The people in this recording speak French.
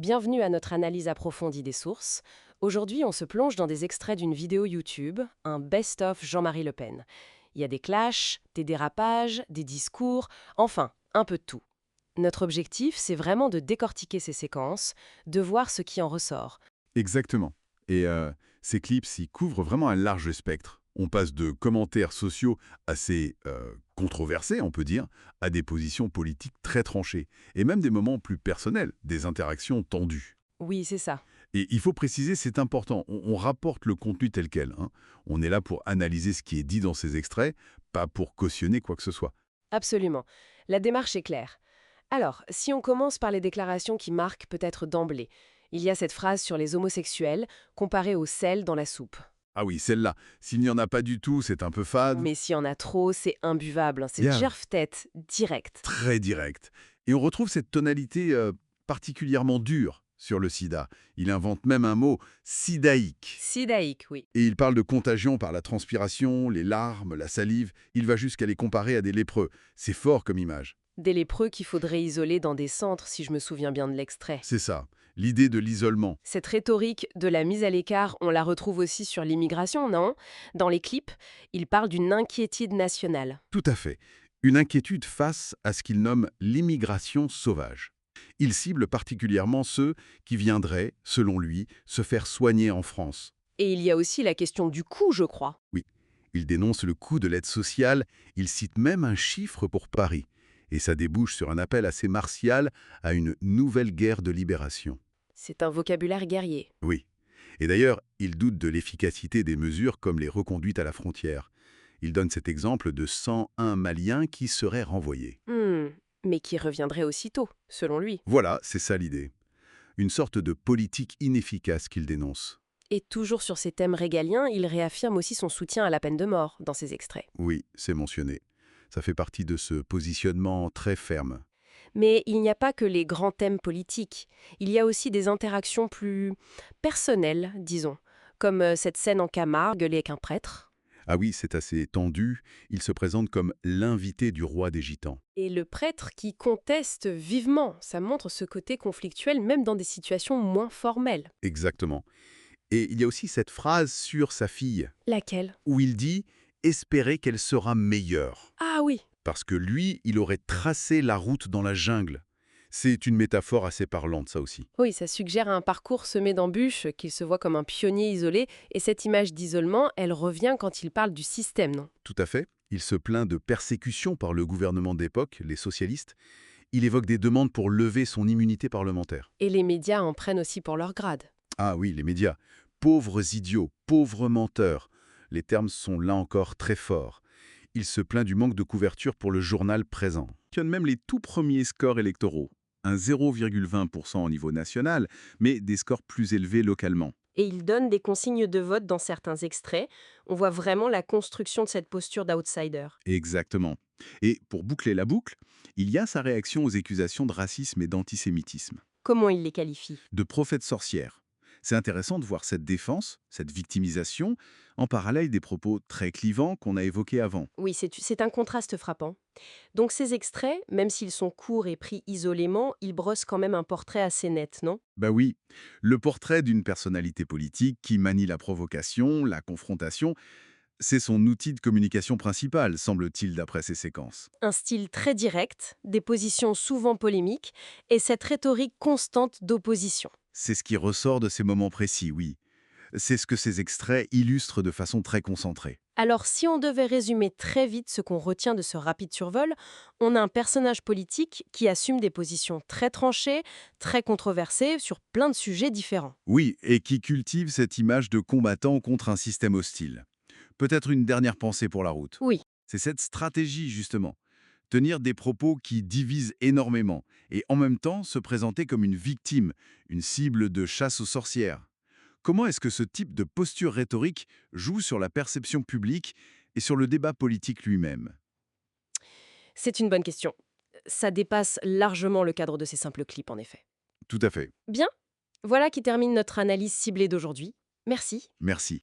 Bienvenue à notre analyse approfondie des sources. Aujourd'hui, on se plonge dans des extraits d'une vidéo YouTube, un best-of Jean-Marie Le Pen. Il y a des clashs, des dérapages, des discours, enfin, un peu de tout. Notre objectif, c'est vraiment de décortiquer ces séquences, de voir ce qui en ressort. Exactement. Et ces clips, ils couvrent vraiment un large spectre. On passe de commentaires sociaux assez controversés, on peut dire, à des positions politiques très tranchées, et même des moments plus personnels, des interactions tendues. Oui, c'est ça. Et il faut préciser, c'est important, on rapporte le contenu tel quel, hein. On est là pour analyser ce qui est dit dans ces extraits, pas pour cautionner quoi que ce soit. Absolument. La démarche est claire. Alors, si on commence par les déclarations qui marquent peut-être d'emblée, il y a cette phrase sur les homosexuels comparée au sel dans la soupe. Ah oui, celle-là, s'il n'y en a pas du tout, c'est un peu fade. Mais s'il y en a trop, c'est imbuvable, hein, c'est Bien. gerf-tête, direct. Très direct. Et on retrouve cette tonalité particulièrement dure sur le sida. Il invente même un mot, sidaïque. Sidaïque, oui. Et il parle de contagion par la transpiration, les larmes, la salive. Il va jusqu'à les comparer à des lépreux. C'est fort comme image. Des lépreux qu'il faudrait isoler dans des centres, si je me souviens bien de l'extrait. C'est ça, l'idée de l'isolement. Cette rhétorique de la mise à l'écart, on la retrouve aussi sur l'immigration, non? Dans les clips, il parle d'une inquiétude nationale. Tout à fait. Une inquiétude face à ce qu'il nomme l'immigration sauvage. Il cible particulièrement ceux qui viendraient, selon lui, se faire soigner en France. Et il y a aussi la question du coût, je crois. Oui, il dénonce le coût de l'aide sociale, il cite même un chiffre pour Paris. Et ça débouche sur un appel assez martial à une nouvelle guerre de libération. C'est un vocabulaire guerrier. Oui. Et d'ailleurs, il doute de l'efficacité des mesures comme les reconduites à la frontière. Il donne cet exemple de 101 Maliens qui seraient renvoyés. Mais qui reviendrait aussitôt, selon lui. Voilà, c'est ça l'idée. Une sorte de politique inefficace qu'il dénonce. Et toujours sur ces thèmes régaliens, il réaffirme aussi son soutien à la peine de mort dans ses extraits. Oui, c'est mentionné. Ça fait partie de ce positionnement très ferme. Mais il n'y a pas que les grands thèmes politiques. Il y a aussi des interactions plus personnelles, disons, comme cette scène en Camargue avec un prêtre. Ah oui, c'est assez tendu. Il se présente comme l'invité du roi des Gitans. Et le prêtre qui conteste vivement, ça montre ce côté conflictuel même dans des situations moins formelles. Exactement. Et il y a aussi cette phrase sur sa fille, Laquelle? où il dit « espérer qu'elle sera meilleure Ah oui. ». Parce que lui, il aurait tracé la route dans la jungle. C'est une métaphore assez parlante, ça aussi. Oui, ça suggère un parcours semé d'embûches, qu'il se voit comme un pionnier isolé, et cette image d'isolement, elle revient quand il parle du système, non? Tout à fait. Il se plaint de persécution par le gouvernement d'époque, les socialistes. Il évoque des demandes pour lever son immunité parlementaire. Et les médias en prennent aussi pour leur grade. Ah oui, les médias. Pauvres idiots, pauvres menteurs. Les termes sont là encore très forts. Il se plaint du manque de couverture pour le journal présent. Il mentionne même les tout premiers scores électoraux. Un 0,20% au niveau national, mais des scores plus élevés localement. Et il donne des consignes de vote dans certains extraits. On voit vraiment la construction de cette posture d'outsider. Exactement. Et pour boucler la boucle, il y a sa réaction aux accusations de racisme et d'antisémitisme, Comment il les qualifie? de prophète sorcière. C'est intéressant de voir cette défense, cette victimisation, en parallèle des propos très clivants qu'on a évoqués avant. Oui, c'est un contraste frappant. Donc ces extraits, même s'ils sont courts et pris isolément, ils brossent quand même un portrait assez net, non? Bah oui, le portrait d'une personnalité politique qui manie la provocation, la confrontation, c'est son outil de communication principal, semble-t-il d'après ces séquences. Un style très direct, des positions souvent polémiques, et cette rhétorique constante d'opposition. C'est ce qui ressort de ces moments précis, oui. C'est ce que ces extraits illustrent de façon très concentrée. Alors si on devait résumer très vite ce qu'on retient de ce rapide survol, on a un personnage politique qui assume des positions très tranchées, très controversées sur plein de sujets différents. Oui, et qui cultive cette image de combattant contre un système hostile. Peut-être une dernière pensée pour la route. Oui, C'est cette stratégie, justement. Tenir des propos qui divisent énormément et en même temps se présenter comme une victime, une cible de chasse aux sorcières. Comment est-ce que ce type de posture rhétorique joue sur la perception publique et sur le débat politique lui-même? c'est une bonne question. Ça dépasse largement le cadre de ces simples clips, en effet. Tout à fait. Bien, voilà qui termine notre analyse ciblée d'aujourd'hui. Merci. Merci.